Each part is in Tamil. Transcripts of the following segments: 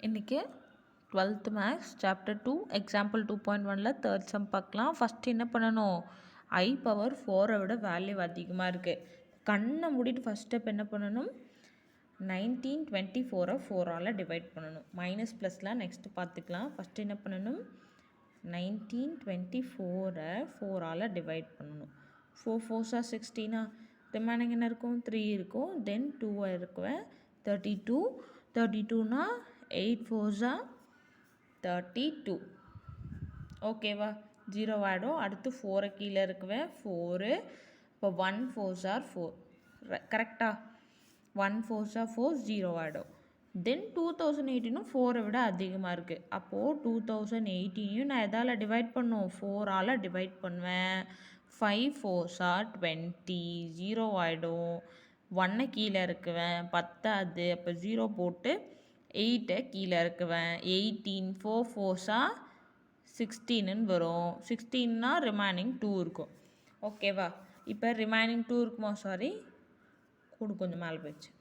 இன்றைக்கி 12th மேக்ஸ் சாப்டர் 2 எக்ஸாம்பிள் 2.1ல் தேர்ட் சம் பார்க்கலாம். ஃபஸ்ட்டு என்ன பண்ணணும், I பவர் 4 விட வேல்யூ அதிகமாக இருக்குது. கண்ணை மூடிட்டு ஃபஸ்ட் ஸ்டெப் என்ன பண்ணணும், 1924 4ஆல் டிவைட் பண்ணணும். மைனஸ் ப்ளஸ்லாம் நெக்ஸ்ட்டு பார்த்துக்கலாம். ஃபஸ்ட்டு என்ன பண்ணணும், 1924 4ஆல் டிவைட் பண்ணணும். 4 4s 16 ரிமைனிங் என்ன இருக்கும், 3 இருக்கும். தென் 2 இருக்குவேன் 32 32னா 8 4s 32. ஓகேவா, 0 ஆகிடும். அடுத்து 4 கீழே இருக்குவேன் 4. இப்போ 1 4s 4 கரெக்டாக, 1 4s 4 0 ஆகிடும். தென் 2018 4 விட அதிகமாக இருக்குது. அப்போது 2018 நான் எதால் டிவைட் பண்ணும், 4ஆல் டிவைட் பண்ணுவேன். 5 4s 20 0 ஆகிடும். 1 கீழே இருக்குவேன் 10. அப்போ 0 போட்டு 8 கீழே இருக்குவேன். 18 4 4s 16 வரும். 16னா ரிமைனிங் 2 இருக்கும். ஓகேவா, இப்போ ரிமைனிங் 2 இருக்குமா, சாரி கூட கொஞ்சம் மேலே போயிடுச்சு,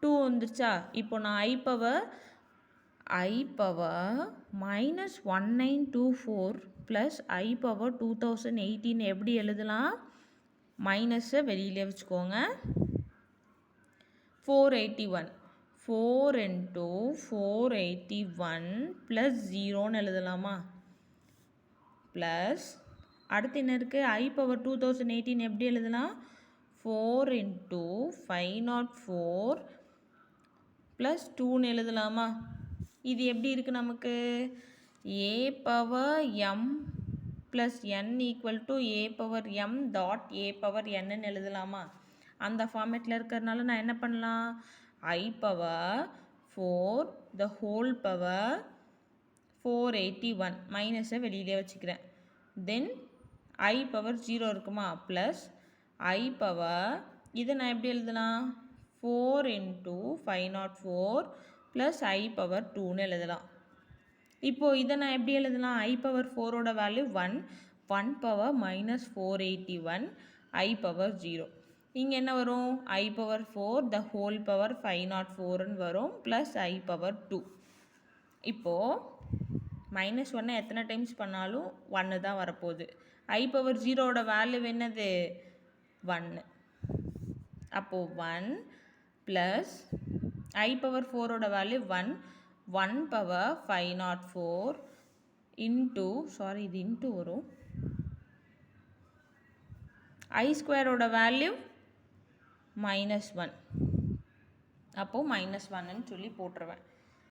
2 வந்துருச்சா. இப்போ நான் I power minus 1924 plus I power 2018 எப்படி எழுதலாம், மைனஸை வெளியிலே வச்சுக்கோங்க. 481 4 into 481 ப்ளஸ் 0ன்னு எழுதலாமா. ப்ளஸ் அடுத்து என்ன இருக்குது, I பவர் 2018 எப்படி எழுதலாம், 4 into 504 ப்ளஸ் 2ன்னு எழுதலாமா. இது எப்படி இருக்குது நமக்கு, a power m plus n equal to a power m dot a power nன்னு எழுதலாமா. அந்த ஃபார்மேட்டில் இருக்கிறதுனால நான் என்ன பண்ணலாம், I power 4 the whole power 481 மைனஸை வெளியிலே வச்சுக்கிறேன். தென் I பவர் 0 இருக்குமா, ப்ளஸ் I பவர் இதை நான் எப்படி எழுதலாம், 4 into 504 ப்ளஸ் I பவர் 2ன்னு எழுதலாம். இப்போது இதை நான் எப்படி எழுதலாம், I பவர் 4ஓட value 1 power minus 481 I power 0. இங்கே என்ன வரும், I power 4 the whole power 504ன்னு வரும், ப்ளஸ் I பவர் 2. இப்போது மைனஸ் 1 எத்தனை டைம்ஸ் பண்ணாலும் 1 தான் வரப்போகுது. I பவர் 0ஓட வேல்யூ என்னது, 1. அப்போது 1 ப்ளஸ் I பவர் 4ஓட வேல்யூ 1 பவர் 504 இன்ட்டு, சாரி இது இன்ட்டு வரும், I ஸ்கொயரோட வேல்யூ -1. அப்போது -1ன்னு சொல்லி போட்டுருவேன்.